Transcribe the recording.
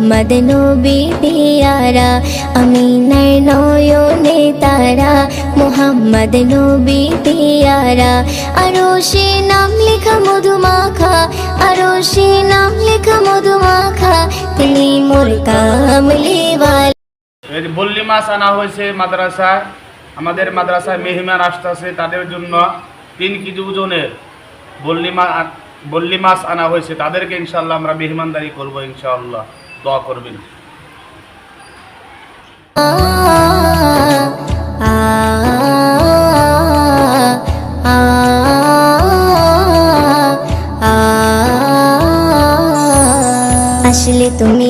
মুহাম্মদ নবী পিয়ারা, আমিনার নয়নে তারা, মুহাম্মদ নবী পিয়ারা। আরশে নাম লেখা মধুমাখা, আরশে নাম লেখা মধুমাখা, তিনি মোর কামলিওয়ালা। বল্লি মাছ আনা হয়েছে মাদ্রাসায়, আমাদের মাদ্রাসায় মেহমান আসতেছে, তাদের জন্য 3 কেজি ওজনের বল্লি মাছ আনা হয়েছে। তাদেরকে ইনশাআল্লাহ আমরা মেহমানদারি করবো, ইনশাআল্লাহ দোয়া করবেন। আসলে তুমি